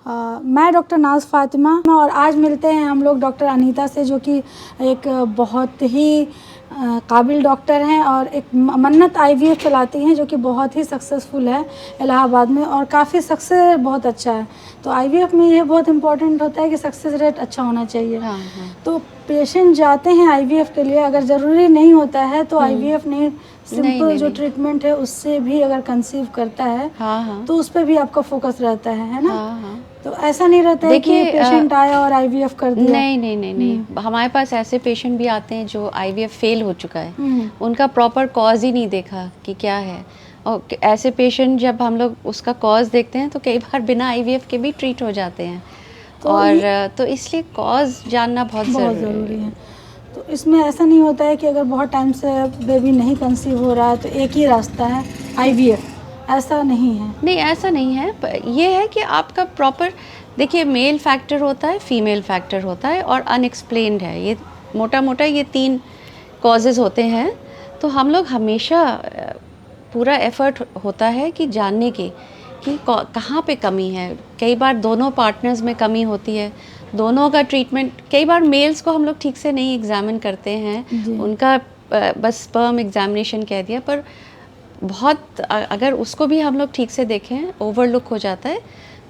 मैं डॉक्टर नाज फातिमा और आज मिलते हैं हम लोग डॉक्टर अनीता से, जो कि एक बहुत ही काबिल डॉक्टर हैं और एक मन्नत आईवीएफ चलाती हैं, जो कि बहुत ही सक्सेसफुल है इलाहाबाद में और काफ़ी सक्सेस बहुत अच्छा है। तो आईवीएफ में ये बहुत इंपॉर्टेंट होता है कि सक्सेस रेट अच्छा होना चाहिए। हाँ, हाँ। तो पेशेंट जाते हैं आईवीएफ के लिए, अगर ज़रूरी नहीं होता है तो आईवीएफ नहीं, सिंपल जो ट्रीटमेंट है उससे भी अगर कंसीव करता है तो उस पर भी आपका फोकस रहता है ना। हाँ। तो ऐसा नहीं रहता है कि पेशेंट आया और आईवीएफ कर दिया। नहीं। हमारे पास ऐसे पेशेंट भी आते हैं जो आईवीएफ फेल हो चुका है, उनका प्रॉपर कॉज ही नहीं देखा कि क्या है। और ऐसे पेशेंट जब हम लोग उसका कॉज देखते हैं तो कई बार बिना आईवीएफ के भी ट्रीट हो जाते हैं। तो इसलिए कॉज जानना बहुत ज़रूरी है। तो इसमें ऐसा नहीं होता है कि अगर बहुत टाइम से बेबी नहीं कंसीव हो रहा है तो एक ही रास्ता है आईवीएफ, ऐसा नहीं है। नहीं, ऐसा नहीं है। ये है कि आपका प्रॉपर देखिए, मेल फैक्टर होता है, फीमेल फैक्टर होता है और अनएक्सप्लेन्ड है। ये मोटा ये 3 कॉजेज़ होते हैं। तो हम लोग हमेशा पूरा एफर्ट होता है कि जानने की कि कहाँ पे कमी है। कई बार दोनों पार्टनर्स में कमी होती है, दोनों का ट्रीटमेंट। कई बार मेल्स को हम लोग ठीक से नहीं एग्जामिन करते हैं, उनका बस स्पर्म एग्जामिनेशन कह दिया, पर बहुत अगर उसको भी हम लोग ठीक से देखें, ओवरलुक हो जाता है।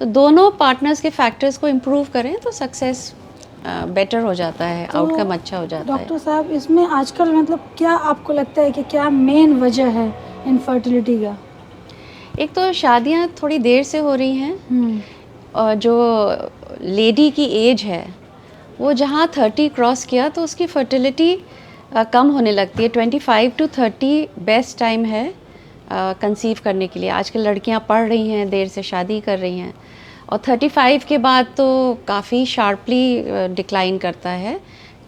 तो दोनों पार्टनर्स के फैक्टर्स को इम्प्रूव करें तो सक्सेस बेटर हो जाता है, तो आउटकम अच्छा हो जाता है। डॉक्टर साहब, इसमें आजकल मतलब क्या आपको लगता है कि क्या मेन वजह है इनफर्टिलिटी का? एक तो शादियां थोड़ी देर से हो रही हैं, और जो लेडी की एज है वो जहाँ 30 क्रॉस किया तो उसकी फर्टिलिटी कम होने लगती है। 25 to 30 बेस्ट टाइम है कंसीव करने के लिए। आजकल लड़कियां पढ़ रही हैं, देर से शादी कर रही हैं, और 35 के बाद तो काफ़ी शार्पली डिक्लाइन करता है,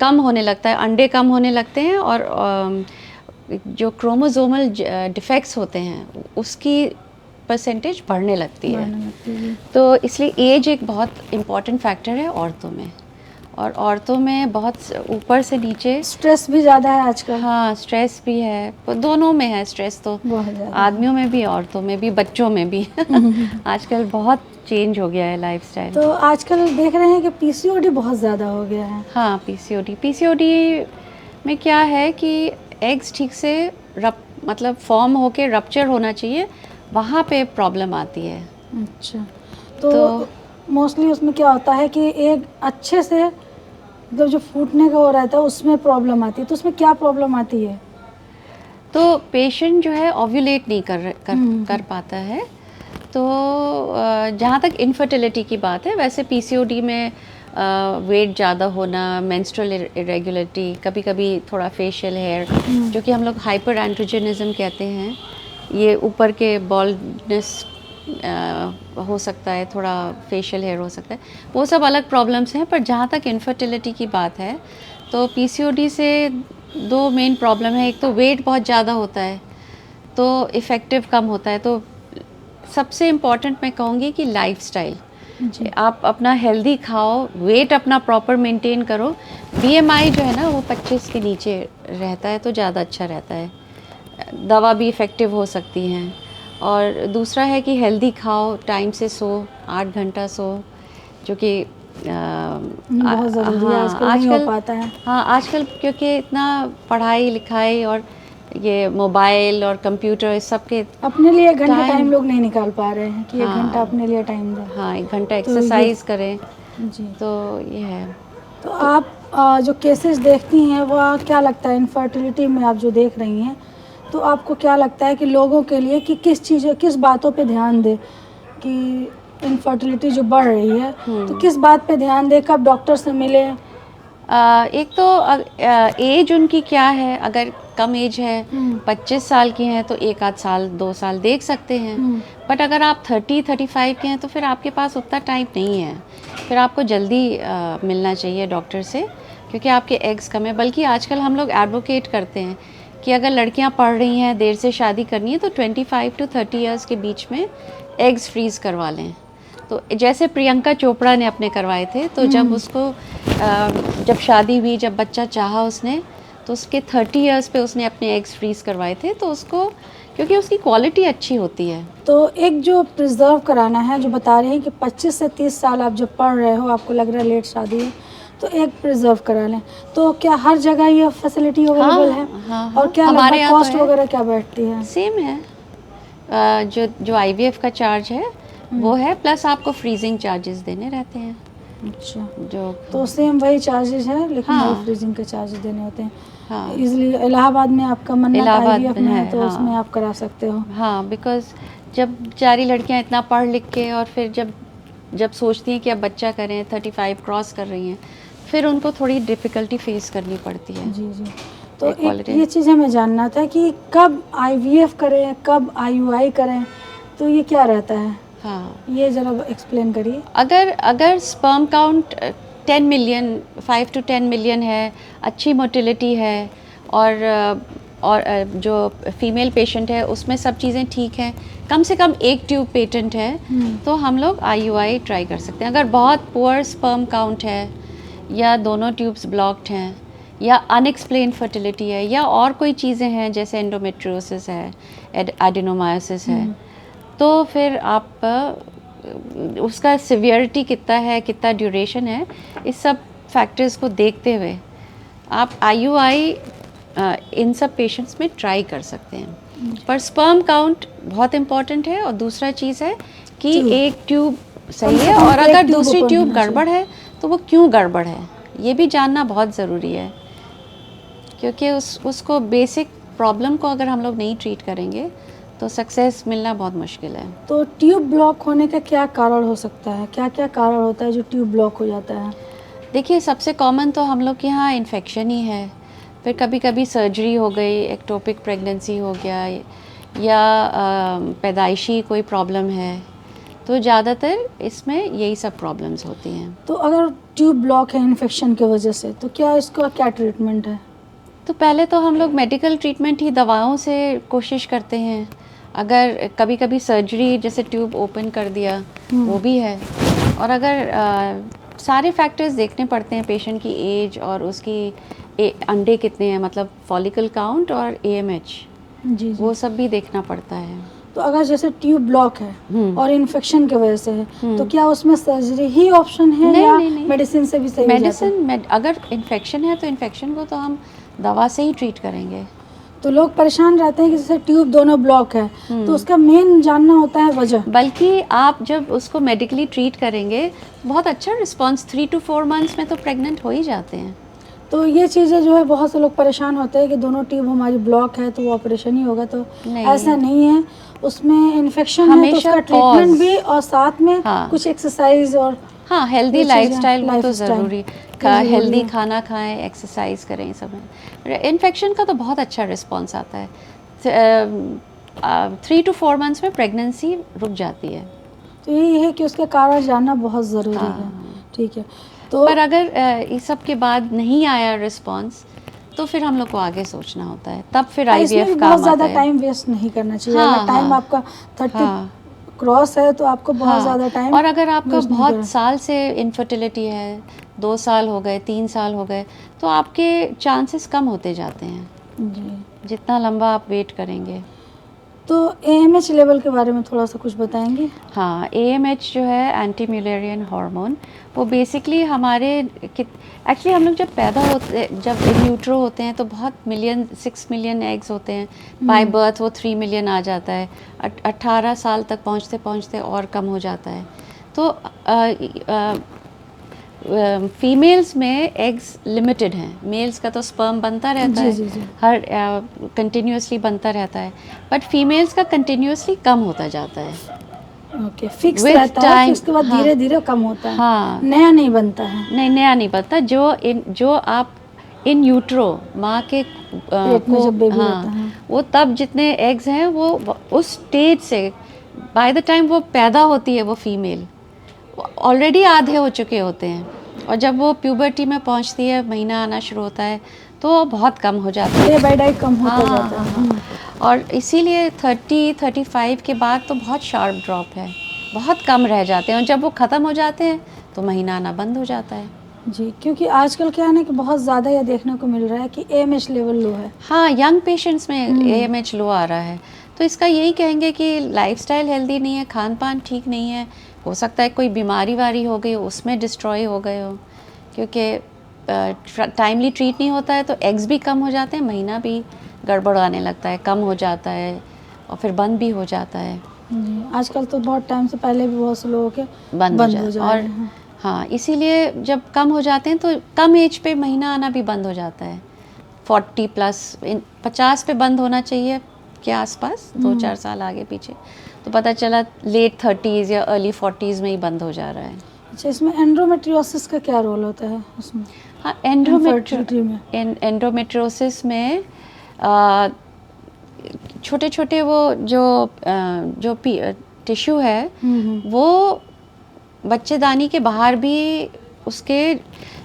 कम होने लगता है, अंडे कम होने लगते हैं, और जो क्रोमोसोमल डिफेक्ट्स होते हैं उसकी परसेंटेज बढ़ने लगती है। तो इसलिए एज एक बहुत इम्पॉर्टेंट फैक्टर है औरतों में, और औरतों में बहुत ऊपर से नीचे स्ट्रेस भी ज़्यादा है आजकल। हाँ, स्ट्रेस भी है, दोनों में है स्ट्रेस, तो आदमियों में भी, औरतों में भी, बच्चों में भी आजकल बहुत चेंज हो गया है लाइफस्टाइल। तो आजकल देख रहे हैं कि पीसीओडी बहुत ज़्यादा हो गया है। हाँ, पीसीओडी में क्या है कि एग्स ठीक से मतलब फॉर्म होके रप्चर होना चाहिए, वहाँ पे प्रॉब्लम आती है। अच्छा, तो मोस्टली उसमें क्या होता है कि एक अच्छे से मतलब जो फूटने का हो रहता है उसमें प्रॉब्लम आती है। तो उसमें क्या प्रॉब्लम आती है? तो पेशेंट जो है ओव्यूलेट नहीं कर पाता है। तो जहाँ तक इनफर्टिलिटी की बात है, वैसे पीसीओडी में वेट ज़्यादा होना, मेंस्ट्रुअल इरेगुलरिटी, कभी कभी थोड़ा फेशियल हेयर, जो कि हम लोग हाइपर एंड्रोजेनिज्म कहते हैं, ये ऊपर के बॉल्डनेस हो सकता है, थोड़ा फेशियल हेयर हो सकता है, वो सब अलग प्रॉब्लम्स हैं। पर जहाँ तक इनफर्टिलिटी की बात है तो पीसीओडी से 2 मेन प्रॉब्लम है। एक तो वेट बहुत ज़्यादा होता है तो इफ़ेक्टिव कम होता है। तो सबसे इम्पॉर्टेंट मैं कहूँगी कि लाइफस्टाइल, आप अपना हेल्दी खाओ, वेट अपना प्रॉपर मेंटेन करो। बीएमआई जो है ना वो 25 के नीचे रहता है तो ज़्यादा अच्छा रहता है, दवा भी इफ़ेक्टिव हो सकती हैं। और दूसरा है कि हेल्दी खाओ, टाइम से सो, 8 घंटा सो, जो कि बहुत ज़रूरी है, आजकल नहीं हो पाता है। हाँ, आजकल क्योंकि इतना पढ़ाई लिखाई और ये मोबाइल और कंप्यूटर, इस सब के अपने लिए 1 घंटा टाइम लोग नहीं निकाल पा रहे हैं कि 1 घंटा अपने लिए टाइम दें। हाँ, 1 घंटा एक्सरसाइज करें जी। तो ये है। तो आप जो केसेस देखती हैं वह क्या लगता है इनफर्टिलिटी में, आप जो देख रही हैं, तो आपको क्या लगता है कि लोगों के लिए कि किस बातों पे ध्यान दें कि इनफर्टिलिटी जो बढ़ रही है तो किस बात पे ध्यान दें, कब डॉक्टर से मिले? एक तो एज उनकी क्या है, अगर कम एज है, 25 साल की हैं तो 1 आध साल 2 साल देख सकते हैं। बट अगर आप 30-35 के हैं तो फिर आपके पास उतना टाइम नहीं है, फिर आपको जल्दी मिलना चाहिए डॉक्टर से, क्योंकि आपके एग्स कम है। बल्कि आजकल हम लोग एडवोकेट करते हैं कि अगर लड़कियां पढ़ रही हैं, देर से शादी करनी है, तो 25 to 30 ईयर्स के बीच में एग्स फ्रीज़ करवा लें। तो जैसे प्रियंका चोपड़ा ने अपने करवाए थे, तो जब उसको जब शादी हुई, जब बच्चा चाहा उसने, तो उसके 30 ईयर्स पे उसने अपने एग्स फ्रीज़ करवाए थे। तो उसको क्योंकि उसकी क्वालिटी अच्छी होती है। तो एक जो प्रिजर्व कराना है, जो बता रहे हैं कि 25 से 30 साल आप जब पढ़ रहे हो, आपको लग रहा है लेट शादी है, तो एक प्रिजर्व करा लें, तो क्या हर जगह ये फैसिलिटी अवेलेबल है? हाँ, और क्या हमारे लगभग यहाँ तो कॉस्ट है। वगैरह क्या बैठती है? सेम है, जो IVF का चार्ज है वो है, प्लस आपको फ्रीजिंग चार्जेस देने रहते हैं। अच्छा, जो तो सेम वही चार्जेस है, लेकिन हाँ। वही फ्रीजिंग के चार्जेस देने होते हैं। हाँ, इसलिए इलाहाबाद में आपका मन्नत इलाहाबाद IVF में में है, है, तो हाँ। उसमें आप करा सकते हो। हाँ, बिकॉज़ जब बेचारी लड़कियां इतना पढ़ लिख के और फिर जब सोचती हैं कि अब बच्चा करें, 35 क्रॉस कर रही हैं, फिर उनको थोड़ी डिफ़िकल्टी फेस करनी पड़ती है। जी जी। तो एक क्वालिटी ये चीज़ हमें जानना था कि कब IVF करें, कब IUI करें, तो ये क्या रहता है? हाँ, ये ज़रा एक्सप्लेन करिए। अगर sperm count 10 million 5 to 10 million है, अच्छी मोटिलिटी है और जो फीमेल पेशेंट है उसमें सब चीज़ें ठीक हैं, कम से कम एक ट्यूब पेटेंट है, तो हम लोग IUI ट्राई कर सकते हैं। अगर बहुत पुअर स्पर्म काउंट है या दोनों ट्यूब्स ब्लॉक्ड हैं या अनएक्सप्लेन फर्टिलिटी है या और कोई चीज़ें हैं जैसे एंडोमेट्रियोसिस है, एडिनोमायोसिस है, तो फिर आप उसका सिवियरिटी कितना है, कितना ड्यूरेशन है, इस सब फैक्टर्स को देखते हुए आप IUI इन सब पेशेंट्स में ट्राई कर सकते हैं। पर स्पर्म काउंट बहुत इम्पॉर्टेंट है और दूसरा चीज़ है कि एक ट्यूब सही है और अगर दूसरी ट्यूब गड़बड़ है तो वो क्यों गड़बड़ है, ये भी जानना बहुत ज़रूरी है, क्योंकि उसको बेसिक प्रॉब्लम को अगर हम लोग नहीं ट्रीट करेंगे तो सक्सेस मिलना बहुत मुश्किल है। तो ट्यूब ब्लॉक होने का क्या कारण हो सकता है? क्या क्या कारण होता है जो ट्यूब ब्लॉक हो जाता है? देखिए, सबसे कॉमन तो हम लोग के यहाँ इन्फेक्शन ही है, फिर कभी कभी सर्जरी हो गई, एक्टोपिक प्रेगनेंसी हो गया या पैदाइशी कोई प्रॉब्लम है, तो ज़्यादातर इसमें यही सब प्रॉब्लम्स होती हैं। तो अगर ट्यूब ब्लॉक है इन्फेक्शन की वजह से, तो क्या इसका क्या ट्रीटमेंट है? तो पहले तो हम लोग मेडिकल ट्रीटमेंट ही दवाओं से कोशिश करते हैं। अगर कभी कभी सर्जरी जैसे ट्यूब ओपन कर दिया वो भी है, और अगर सारे फैक्टर्स देखने पड़ते हैं, पेशेंट की एज और उसकी अंडे कितने हैं, मतलब फॉलिकल काउंट और AMH, जी वो सब भी देखना पड़ता है। तो अगर जैसे ट्यूब ब्लॉक है और इन्फेक्शन की वजह से है, तो क्या उसमें सर्जरी ही ऑप्शन है नहीं, या नहीं। मेडिसिन से भी सही हो जाता है? अगर इन्फेक्शन है तो इन्फेक्शन को तो हम दवा से ही ट्रीट करेंगे। तो लोग परेशान रहते हैं कि जैसे ट्यूब दोनों ब्लॉक है, तो उसका मेन जानना होता है वजह। बल्कि आप जब उसको मेडिकली ट्रीट करेंगे, बहुत अच्छा रिस्पांस, 3 to 4 मंथ्स में तो प्रेग्नेंट हो ही जाते हैं। तो ये चीज़ें जो है, बहुत से लोग परेशान होते हैं कि दोनों ट्यूब हमारी ब्लॉक है तो वो ऑपरेशन ही होगा, तो ऐसा नहीं है। उसमें इन्फेक्शन है तो उसका ट्रीटमेंट भी, और साथ में कुछ एक्सरसाइज और हाँ, हेल्दी लाइफस्टाइल वो तो ज़रूरी, हेल्दी है। खाना खाएं, एक्सरसाइज करें, सब है। इन्फेक्शन का तो बहुत अच्छा रिस्पांस आता है, 3 to 4 मंथ्स में प्रेगनेंसी रुक जाती है। तो यही है कि उसका कारण जानना बहुत ज़रूरी है। ठीक है, तो पर अगर इस सब के बाद नहीं आया रिस्पांस, तो फिर हम लोग को आगे सोचना होता है, तब फिर IVF काम बहुत ज़्यादा आता है। टाइम वेस्ट नहीं करना चाहिए। हाँ, अगर टाइम आपका 30 क्रॉस है तो आपको बहुत ज़्यादा टाइम, और अगर आपका बहुत साल से इनफर्टिलिटी है, 2 साल हो गए, 3 साल हो गए, तो आपके चांसेस कम होते जाते हैं जी। जितना लंबा आप वेट करेंगे। तो AMH लेवल के बारे में थोड़ा सा कुछ बताएंगे? हाँ, AMH जो है एंटी म्यूलेरियन हार्मोन, वो बेसिकली हमारे एक्चुअली हम लोग जब पैदा होते, जब इन यूट्रो होते हैं तो बहुत 6 मिलियन एग्स होते हैं, बाय बर्थ वो 3 मिलियन आ जाता है, 18 साल तक पहुँचते पहुँचते और कम हो जाता है। तो फीमेल्स में एग्स लिमिटेड हैं, मेल्स का तो स्पर्म बनता रहता है, जी। हर कंटिन्यूसली बनता रहता है, बट फीमेल्स का कंटिन्यूसली कम होता जाता है। ओके, फिक्स रहता है, फिर उसके बाद धीरे धीरे कम होता है। हाँ, नया नहीं बनता है। नहीं, नया नहीं बनता। जो आप इन यूट्रो माँ के पेट में जब बेबी रहता है, वो तब जितने एग्स हैं वो उस स्टेज से बाय द टाइम वो पैदा होती है, वो फीमेल ऑलरेडी आधे हो चुके होते हैं, और जब वो प्यूबर्टी में पहुंचती है, महीना आना शुरू होता है, तो बहुत कम हो जाता है, डे बाय डे कम होता जाता है। और इसीलिए 30-35 के बाद तो बहुत शार्प ड्रॉप है, बहुत कम रह जाते हैं, और जब वो ख़त्म हो जाते हैं तो महीना आना बंद हो जाता है। जी, क्योंकि आजकल क्या है ना कि बहुत ज़्यादा यह देखने को मिल रहा है कि AMH लेवल लो है। हाँ, यंग पेशेंट्स में AMH लो आ रहा है, तो इसका यही कहेंगे कि लाइफस्टाइल हेल्दी नहीं है, खान पान ठीक नहीं है, हो सकता है कोई बीमारी वारी हो गई उसमें डिस्ट्रॉय हो गए हो, क्योंकि टाइमली ट्रीट नहीं होता है तो एग्स भी कम हो जाते हैं, महीना भी गड़बड़ आने लगता है, कम हो जाता है और फिर बंद भी हो जाता है। जी, आजकल तो बहुत टाइम से पहले भी बहुत से लोगों के बंद हो जा और रहे हैं। हाँ, इसीलिए जब कम हो जाते हैं तो कम एज पे महीना आना भी बंद हो जाता है। 40 प्लस 50 पे बंद होना चाहिए के आसपास, 2-4 साल आगे पीछे तो पता चला लेट 30s या अर्ली 40s में ही बंद हो जा रहा है। अच्छा, इसमें एंड्रोमेट्रियोसिस का क्या रोल होता है उसमें? हाँ, Infertility में? एंड्रोमेट्रियोसिस में छोटे छोटे वो जो टिश्यू है वो बच्चेदानी के बाहर भी उसके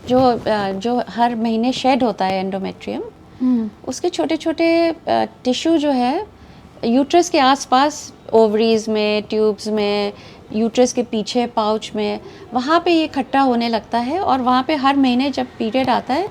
जो हर महीने शेड होता है एंडोमेट्रियम, उसके छोटे छोटे टिश्यू जो है यूट्रस के आसपास, ओवरीज में, ट्यूब्स में, यूट्रस के पीछे पाउच में, वहाँ पे ये इकट्ठा होने लगता है और वहाँ पे हर महीने जब पीरियड आता है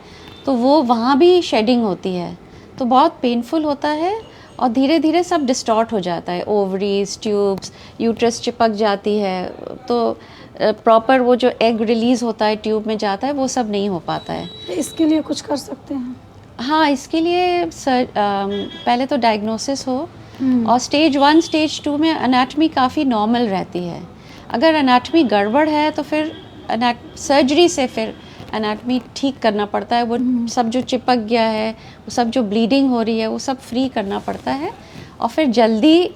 तो वो वहाँ भी शेडिंग होती है, तो बहुत पेनफुल होता है और धीरे धीरे सब डिस्टॉर्ट हो जाता है, ओवरीज, ट्यूब्स, यूट्रस चिपक जाती है, तो प्रॉपर वो जो एग रिलीज़ होता है ट्यूब में जाता है वो सब नहीं हो पाता है। तो इसके लिए कुछ कर सकते हैं? हाँ, इसके लिए पहले तो डायग्नोसिस हो और स्टेज 1 स्टेज 2 में एनाटमी काफ़ी नॉर्मल रहती है। अगर एनाटमी गड़बड़ है तो फिर सर्जरी से फिर एनाटमी ठीक करना पड़ता है, वो सब जो चिपक गया है, वो सब जो ब्लीडिंग हो रही है वो सब फ्री करना पड़ता है और फिर जल्दी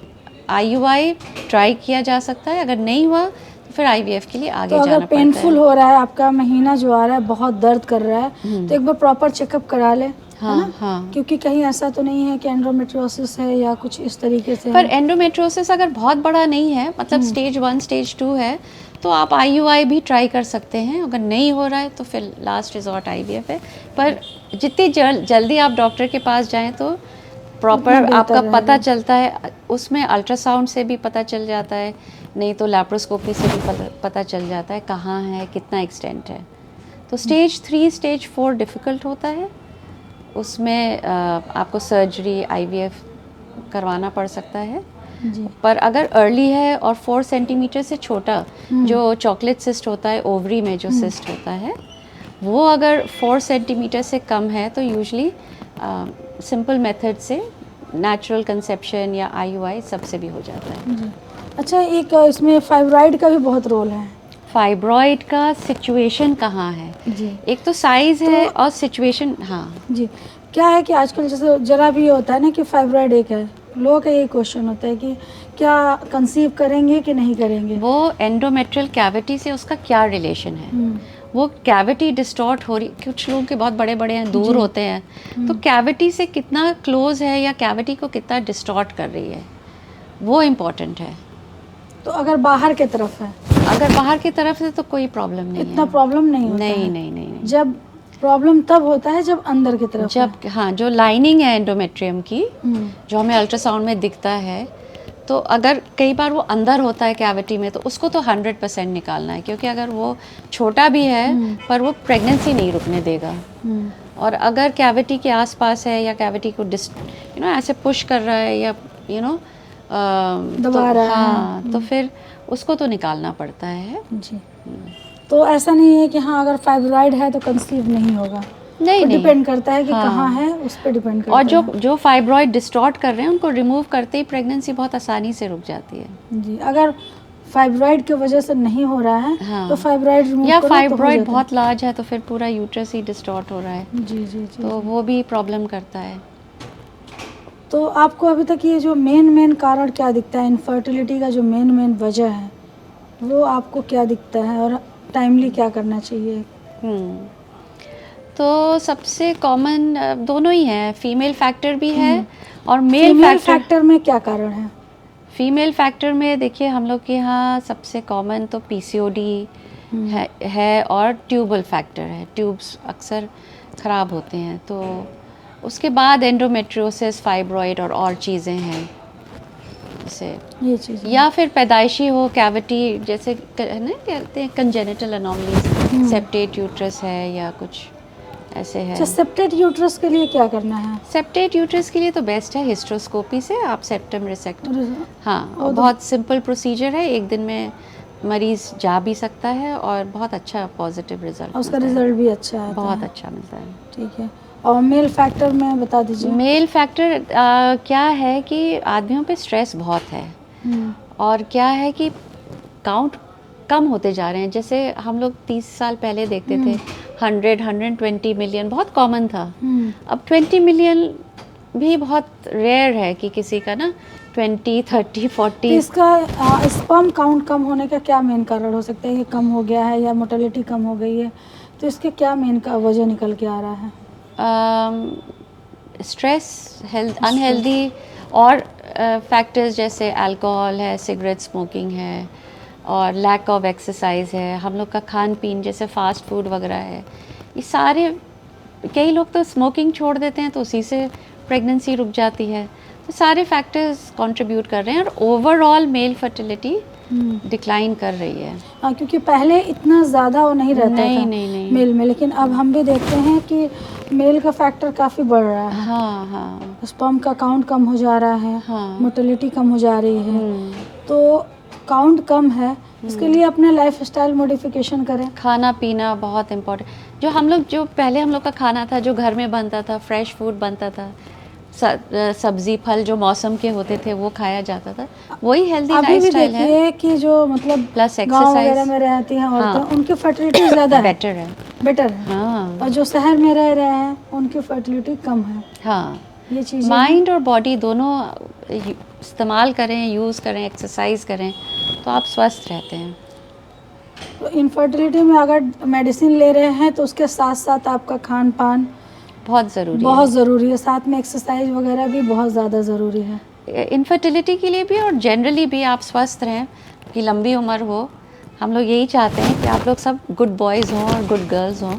IUI ट्राई किया जा सकता है। अगर नहीं हुआ तो फिर IVF के लिए आगे तो जाना अगर पड़ता है। पेनफुल हो रहा है, आपका महीना जो आ रहा है बहुत दर्द कर रहा है, तो एक बार प्रॉपर चेकअप करा ले, है ना? हाँ। क्योंकि कहीं ऐसा तो नहीं है कि एंड्रोमेट्रियोसिस है या कुछ इस तरीके से पर है। एंडोमेट्रियोसिस अगर बहुत बड़ा नहीं है, मतलब स्टेज 1 स्टेज 2 है, तो आप IUI भी ट्राई कर सकते हैं। अगर नहीं हो रहा है तो फिर लास्ट रिजॉर्ट IVF है। पर जितनी जल्दी आप डॉक्टर के पास जाएं तो प्रॉपर बेहतर आपका रहेगा। पता चलता है, उसमें अल्ट्रासाउंड से भी पता चल जाता है, नहीं तो लैप्रोस्कोपी से भी पता चल जाता है कहाँ है, कितना एक्सटेंट है। तो स्टेज 3 स्टेज 4 डिफ़िकल्ट होता है, उसमें आपको सर्जरी IVF करवाना पड़ सकता है। जी। पर अगर अर्ली है और 4 सेंटीमीटर से छोटा जो चॉकलेट सिस्ट होता है, ओवरी में जो सिस्ट होता है, वो अगर 4 सेंटीमीटर से कम है तो यूजुअली सिंपल मेथड से नेचुरल कंसेप्शन या IUI सबसे भी हो जाता है। जी। अच्छा, एक इसमें फाइब्रॉइड का भी बहुत रोल है। फाइब्रॉइड का सिचुएशन कहाँ है? जी। एक तो साइज़ है और सिचुएशन। हाँ जी, क्या है कि आजकल जैसे जरा भी होता है ना कि फाइब्रॉइड एक है, लोगों का यही क्वेश्चन होता है कि क्या कंसीव करेंगे कि नहीं करेंगे। वो एंडोमेट्रियल कैविटी से उसका क्या रिलेशन है? वो कैविटी डिस्टॉर्ट हो रही, कुछ लोगों के बहुत बड़े बड़े हैं, दूर होते हैं, तो कैविटी से कितना क्लोज है या कैविटी को कितना डिस्टॉर्ट कर रही है, वो इम्पोर्टेंट है। तो अगर बाहर की तरफ है, अगर बाहर की तरफ से तो कोई प्रॉब्लम नहीं इतना है। प्रॉब्लम नहीं होता है। नहीं। जब प्रॉब्लम तब होता है जब अंदर की तरफ जब हाँ, जो लाइनिंग है एंडोमेट्रियम की, है। जो हमें अल्ट्रासाउंड में दिखता है, तो अगर कई बार वो अंदर होता है कैविटी में तो उसको तो 100% निकालना है, क्योंकि अगर वो छोटा भी है पर वो प्रेगनेंसी नहीं रुकने देगा। और अगर कैविटी के आसपास है या कैविटी को ऐसे पुश कर रहा है या दबा रहा है। हाँ, तो फिर उसको तो निकालना पड़ता है। जी। तो ऐसा नहीं है कि हाँ अगर फाइब्रॉइड है तो कंसीव नहीं होगा, नहीं डिपेंड करता है कि हाँ। कहाँ है, उस पर डिपेंड करता और है। जो फाइब्रॉइड डिस्टॉर्ट कर रहे हैं उनको रिमूव करते ही प्रेगनेंसी बहुत आसानी से रुक जाती है। जी, अगर फाइब्रॉइड की वजह से नहीं हो रहा है हाँ। तो फाइब्रॉइड रिमूव या करो तो हो फाइब्रॉइड जाता बहुत लार्ज है तो फिर पूरा यूट्रस ही डिस्टॉर्ट हो रहा है, है। जी जी जी। तो वो भी प्रॉब्लम करता है। तो आपको अभी तक ये जो मेन कारण क्या दिखता है, इनफर्टिलिटी का जो मेन वजह है वो आपको क्या दिखता है और टाइमली क्या करना चाहिए? तो सबसे कॉमन दोनों ही हैं, फीमेल फैक्टर भी है और मेल फैक्टर में क्या कारण है? फीमेल फैक्टर में देखिए, हम लोग के यहाँ सबसे कॉमन तो PCOD है और ट्यूबल फैक्टर है, ट्यूब्स अक्सर ख़राब होते हैं, तो उसके बाद एंडोमेट्रियोसिस, फाइब्रॉइड और चीज़ें हैं जैसे ये चीज़ या फिर पैदाइशी हो कैविटी, जैसे ना कहते हैं कंजेनिटल अनोमलीज, सेप्टेट यूट्रस है या कुछ ऐसे है। अच्छा, सेप्टेड यूट्रस के लिए क्या करना है? सेप्टेड यूट्रस के लिए तो बेस्ट है हिस्ट्रोस्कोपी से आप सेप्टम रिसेक्ट, हाँ, और बहुत सिंपल प्रोसीजर है, एक दिन में मरीज जा भी सकता है और बहुत अच्छा पॉजिटिव रिजल्ट, उसका रिजल्ट भी अच्छा है, बहुत अच्छा मिलता है। ठीक है। और मेल फैक्टर में बता दीजिए। मेल फैक्टर क्या है कि आदमियों पे स्ट्रेस बहुत है, और क्या है कि काउंट कम होते जा रहे हैं। जैसे हम लोग 30 साल पहले देखते थे 100-120 मिलियन बहुत कॉमन था, अब 20 मिलियन भी बहुत रेयर है कि किसी का ना 20, 30, 40। तो इसका स्पर्म काउंट कम होने का क्या मेन कारण हो सकता है? ये कम हो गया है या मोर्टेलिटी कम हो गई है, तो इसके क्या मेन का वजह निकल के आ रहा है? स्ट्रेस, हेल्थ, अनहेल्दी और फैक्टर्स जैसे अल्कोहल है, सिगरेट स्मोकिंग है, और लैक ऑफ एक्सरसाइज है, हम लोग का खान पीन जैसे फास्ट फूड वगैरह है, ये सारे, कई लोग तो स्मोकिंग छोड़ देते हैं तो उसी से प्रेगनेंसी रुक जाती है, तो सारे फैक्टर्स कंट्रीब्यूट कर रहे हैं और ओवरऑल मेल फर्टिलिटी डिक्लाइन कर रही है। हाँ, क्योंकि पहले इतना ज़्यादा वो नहीं रहता था नहीं। मेल में, लेकिन अब हम भी देखते हैं कि मेल का फैक्टर काफ़ी बढ़ रहा है। हाँ। स्पर्म का काउंट कम हो जा रहा है, हाँ। मोर्टेलिटी कम हो जा रही है, तो काउंट कम है, इसके लिए अपने लाइफ स्टाइल मॉडिफिकेशन करें। खाना पीना बहुत इम्पोर्टेंट, जो हम लोग, जो पहले हम लोग का खाना था, जो घर में बनता था, फ्रेश फूड बनता था, सब्जी फल जो मौसम के होते थे वो खाया जाता था, वही हेल्दी लाइफस्टाइल है। देखिए कि जो मतलब प्लस गाँव वगैरह एक्सरसाइज में रहती हैं औरतें, हाँ। उनकी फर्टिलिटी ज़्यादा है, बेटर है। हाँ। और जो शहर में रह रहे हैं उनकी फर्टिलिटी कम है। हाँ, ये चीज़ माइंड और बॉडी दोनों इस्तेमाल करें, यूज़ करें, एक्सरसाइज करें तो आप स्वस्थ रहते हैं। तो इनफर्टिलिटी में अगर मेडिसिन ले रहे हैं तो उसके साथ साथ आपका खान पान बहुत ज़रूरी है, साथ में एक्सरसाइज वगैरह भी बहुत ज़्यादा ज़रूरी है इनफर्टिलिटी के लिए भी, और जनरली भी आप स्वस्थ रहें, कि लंबी उम्र हो। हम लोग यही चाहते हैं कि आप लोग सब गुड बॉयज़ हों और गुड गर्ल्स हों।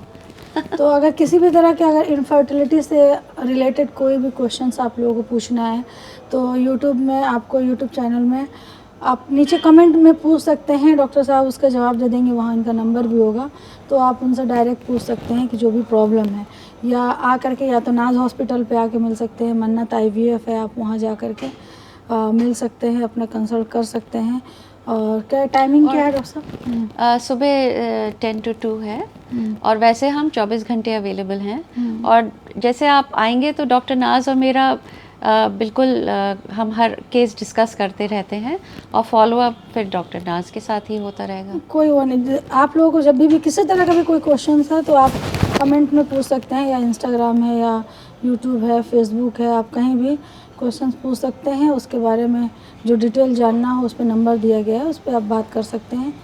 तो अगर किसी भी तरह के अगर इनफर्टिलिटी से रिलेटेड कोई भी क्वेश्चंस आप लोगों को पूछना है तो यूट्यूब में, आपको यूट्यूब चैनल में आप नीचे कमेंट में पूछ सकते हैं, डॉक्टर साहब उसका जवाब दे देंगे, वहाँ इनका नंबर भी होगा, तो आप उनसे डायरेक्ट पूछ सकते हैं कि जो भी प्रॉब्लम है, या आ करके या तो नाज हॉस्पिटल पे आके मिल सकते हैं, मन्नत IVF है, आप वहाँ जा करके मिल सकते हैं, अपना कंसल्ट कर सकते हैं। और क्या टाइमिंग क्या है डॉक्टर साहब? सुबह 10 to 2 है, और वैसे हम 24 घंटे अवेलेबल हैं। और जैसे आप आएंगे तो डॉक्टर नाज और मेरा बिल्कुल हम हर केस डिस्कस करते रहते हैं, और फॉलो अप फिर डॉक्टर नाज के साथ ही होता रहेगा। कोई वो नहीं, आप लोगों को जब भी किसी तरह का भी कोई क्वेश्चन है तो आप कमेंट में पूछ सकते हैं, या इंस्टाग्राम है, या यूट्यूब है, फेसबुक है, आप कहीं भी क्वेश्चन पूछ सकते हैं। उसके बारे में जो डिटेल जानना हो उस पर नंबर दिया गया है, उस पर आप बात कर सकते हैं।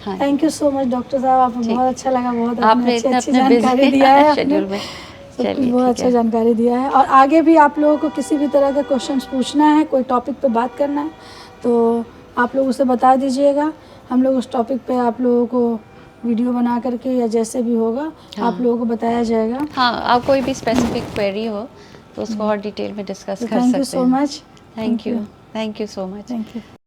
हाँ, thank you so much doctor साहब, आपको बहुत अच्छा लगा, बहुत आपने अच्छी जानकारी दिया है, शेड्यूल में बहुत अच्छा जानकारी दिया है। और आगे भी आप लोगों को किसी भी तरह का क्वेश्चन पूछना है, कोई टॉपिक पे बात करना है, तो आप लोग उसे बता दीजिएगा, हम लोग उस टॉपिक पे आप लोगों को वीडियो बना करके या जैसे भी होगा आप लोगों को बताया जाएगा। हाँ, आप कोई भी स्पेसिफिक क्वेरी हो तो उसको और डिटेल में डिस्कस कर सकते हैं। Thank you so much. Thank you so much. Thank you.